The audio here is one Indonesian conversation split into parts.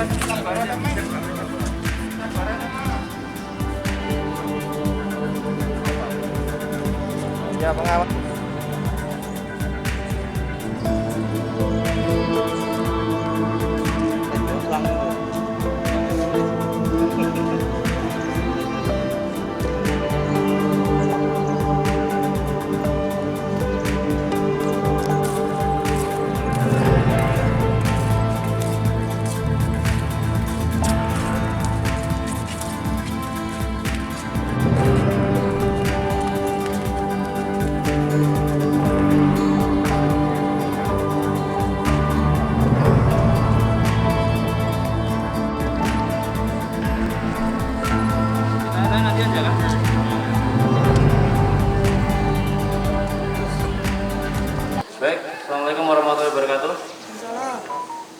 Ya, pengawas. Nanti aja kan. Baik, assalamualaikum warahmatullahi wabarakatuh.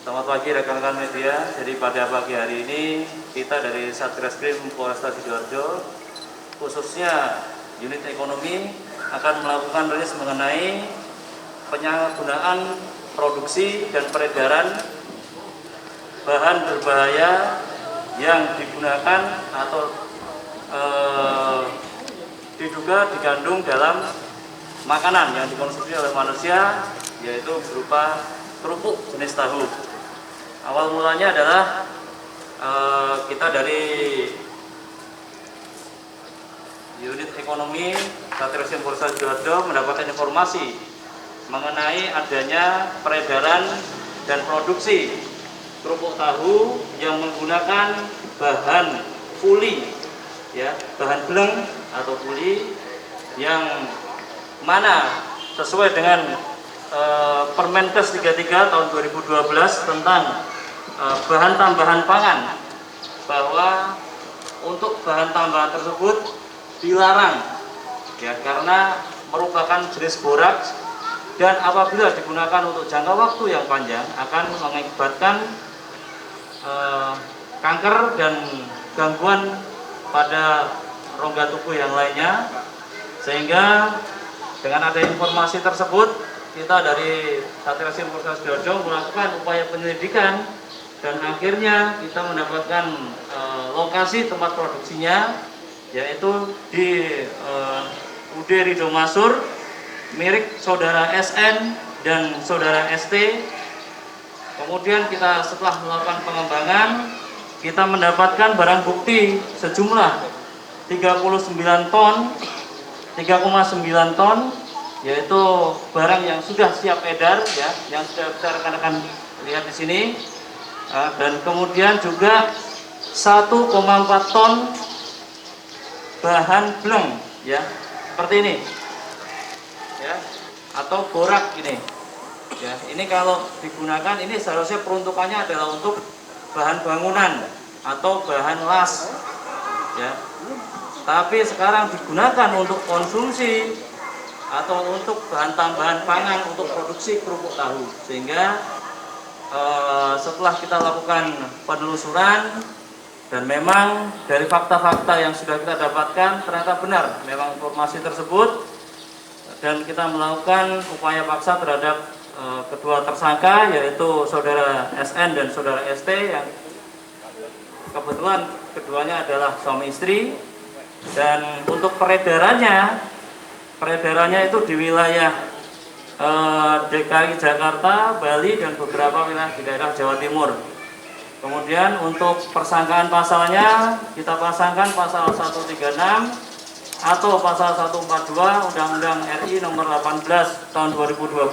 Selamat pagi rekan-rekan media. Jadi pada pagi hari ini kita dari Satreskrim Polresta Sidoarjo, khususnya unit ekonomi, akan melakukan rilis mengenai penyalahgunaan produksi dan peredaran bahan berbahaya yang digunakan atau diduga digandung dalam makanan yang dikonsumsi oleh manusia, yaitu berupa kerupuk jenis tahu. Awal mulanya adalah kita dari unit ekonomi Satreskrim Polresta Sidoarjo mendapatkan informasi mengenai adanya peredaran dan produksi kerupuk tahu yang menggunakan bahan fuli, ya, bahan bleng atau fuli yang mana sesuai dengan Permenkes 33 tahun 2012 tentang bahan tambahan pangan, bahwa untuk bahan tambahan tersebut dilarang, ya, karena merupakan jenis boraks dan apabila digunakan untuk jangka waktu yang panjang akan mengakibatkan kanker dan gangguan pada rongga tubuh yang lainnya. Sehingga dengan ada informasi tersebut, kita dari Satreskrim Polresta Sidoarjo melakukan upaya penyelidikan dan akhirnya kita mendapatkan lokasi tempat produksinya, yaitu di UD Ridho Masur milik saudara SN dan saudara ST. Kemudian kita setelah melakukan pengembangan, kita mendapatkan barang bukti sejumlah 39 ton, 3,9 ton, yaitu barang yang sudah siap edar, ya, yang sudah bisa rekan-rekan lihat di sini. Dan kemudian juga 1,4 ton bahan bleng, ya, seperti ini, ya, atau borak ini. Ya, ini kalau digunakan, ini seharusnya peruntukannya adalah untuk bahan bangunan atau bahan las, ya. Tapi sekarang digunakan untuk konsumsi atau untuk bahan tambahan pangan untuk produksi kerupuk tahu. Sehingga setelah kita lakukan penelusuran dan memang dari fakta-fakta yang sudah kita dapatkan ternyata benar memang informasi tersebut, dan kita melakukan upaya paksa terhadap kedua tersangka, yaitu saudara SN dan saudara ST, yang kebetulan keduanya adalah suami istri. Dan untuk peredarannya itu di wilayah DKI Jakarta, Bali, dan beberapa wilayah di daerah Jawa Timur. Kemudian untuk persangkaan pasalnya, kita pasangkan pasal 136 atau pasal 142 Undang-Undang RI nomor 18 tahun 2012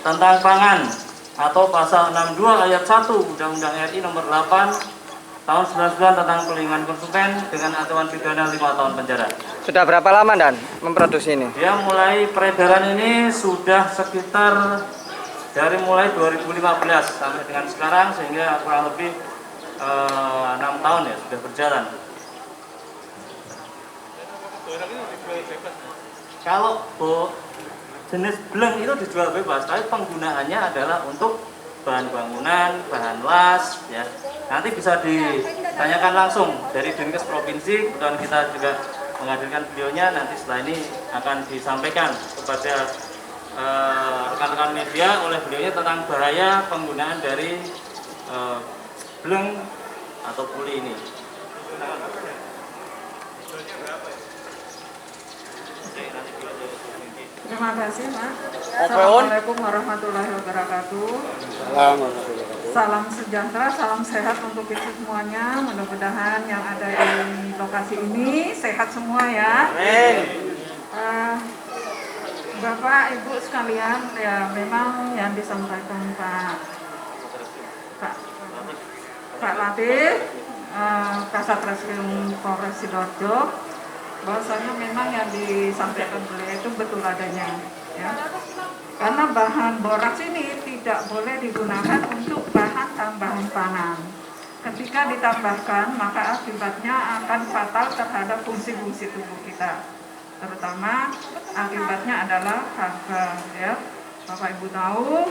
tentang pangan, atau pasal 62 ayat 1 Undang-Undang RI nomor 8 tahun 99 tentang perlindungan konsumen dengan ancaman pidana 5 tahun penjara. Sudah berapa lama Dan memproduksi ini? Dia mulai peredaran ini sudah sekitar dari mulai 2015 sampai dengan sekarang, sehingga kurang lebih 6 tahun ya sudah berjalan. Kalau jenis bleng itu dijual bebas, tapi penggunaannya adalah untuk bahan bangunan, bahan las, ya. Nanti bisa ditanyakan langsung dari Dinkes Provinsi, dan kita juga menghadirkan videonya. Nanti setelah ini akan disampaikan kepada rekan-rekan media oleh beliaunya tentang bahaya penggunaan dari bleng atau puli ini. Terima kasih, Pak. Assalamualaikum warahmatullahi wabarakatuh. Salam sejahtera, salam sehat untuk kita semuanya. Mudah-mudahan yang ada di lokasi ini sehat semua ya. Amin. Bapak, Ibu sekalian, ya memang yang disampaikan Pak Latif, Kasat Reskrim Polres Sidoarjo, bahwasanya memang yang disampaikan beliau itu betul adanya, ya. Karena bahan boraks ini tidak boleh digunakan untuk bahan tambahan pangan. Ketika ditambahkan, maka akibatnya akan fatal terhadap fungsi-fungsi tubuh kita. Terutama akibatnya adalah kanker, ya. Bapak Ibu tahu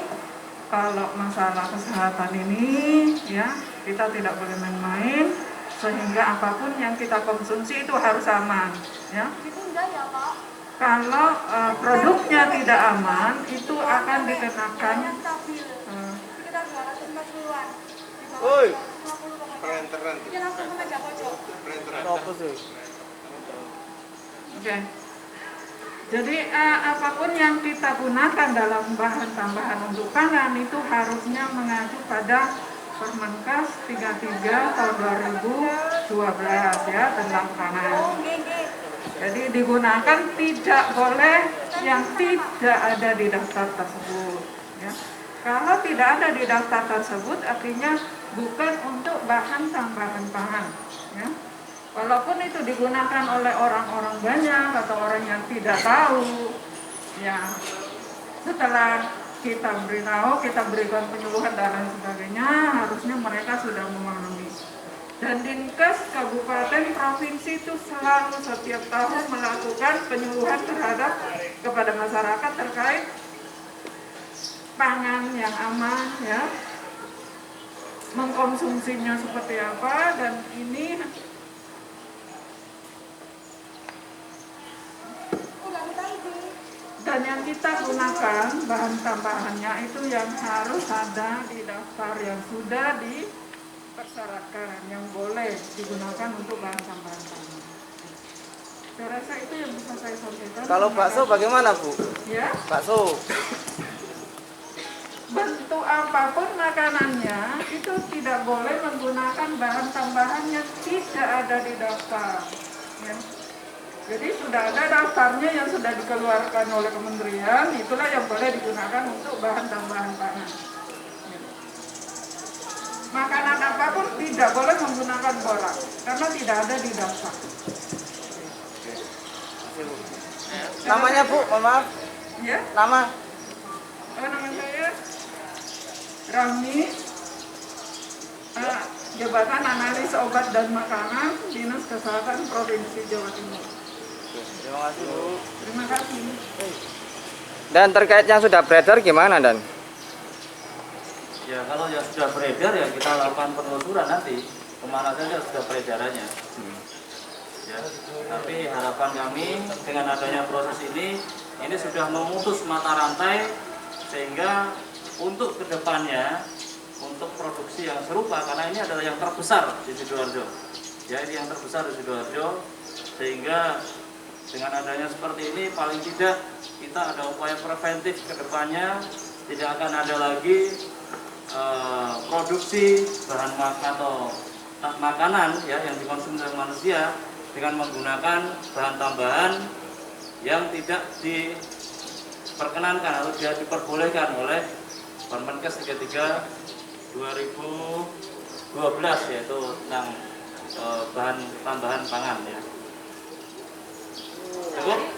kalau masalah kesehatan ini, ya, kita tidak boleh main-main, sehingga apapun yang kita konsumsi itu harus aman, ya. Kalau produknya tidak aman, itu akan dikenakan Oke. Jadi apapun yang kita gunakan dalam bahan tambahan untuk pangan itu harusnya mengacu pada Permenkes 33 tahun 2012 ya tentang pangan. Jadi digunakan tidak boleh yang tidak ada di daftar tersebut. Ya. Kalau tidak ada di daftar tersebut artinya bukan untuk bahan tambahan pangan. Ya. Walaupun itu digunakan oleh orang-orang banyak atau orang yang tidak tahu, ya setelah kita beritahu, kita berikan penyuluhan dan lain sebagainya, harusnya mereka sudah memahami. Dan Dinkes Kabupaten Provinsi itu selalu setiap tahun melakukan penyuluhan terhadap kepada masyarakat terkait pangan yang aman, ya, mengkonsumsinya seperti apa, dan ini dan yang kita gunakan bahan tambahannya itu yang harus ada di daftar yang sudah dipersyaratkan yang boleh digunakan untuk bahan tambahan pangan. Saya rasa itu yang bisa saya sampaikan. Kalau bakso bagaimana, Bu? Ya, Bakso. bentuk apapun makanannya itu tidak boleh menggunakan bahan tambahan yang tidak ada di daftar. Ya. Jadi sudah ada daftarnya yang sudah dikeluarkan oleh kementerian, itulah yang boleh digunakan untuk bahan tambahan pangan. Makanan apapun tidak boleh menggunakan boraks karena tidak ada di daftar. Namanya, Bu, mohon maaf. Ya, Nama? nama saya Rami, Jabatan Analis Obat dan Makanan Dinas Kesehatan Provinsi Jawa Timur. Terima kasih, Bu. Terima kasih. Dan terkait yang sudah beredar gimana, Dan? Ya kalau yang sudah beredar ya kita lakukan penelusuran nanti kemana saja sudah peredarannya. Ya, tapi harapan kami dengan adanya proses ini sudah memutus mata rantai sehingga untuk kedepannya untuk produksi yang serupa karena ini adalah yang terbesar di Sidoarjo. Ya ini yang terbesar di Sidoarjo sehingga dengan adanya seperti ini paling tidak kita ada upaya preventif kedepannya tidak akan ada lagi produksi bahan atau makanan ya yang dikonsumsi oleh manusia dengan menggunakan bahan tambahan yang tidak diperkenankan atau tidak diperbolehkan oleh Permenkes 33 2012 yaitu tentang bahan tambahan pangan ya. Cukup?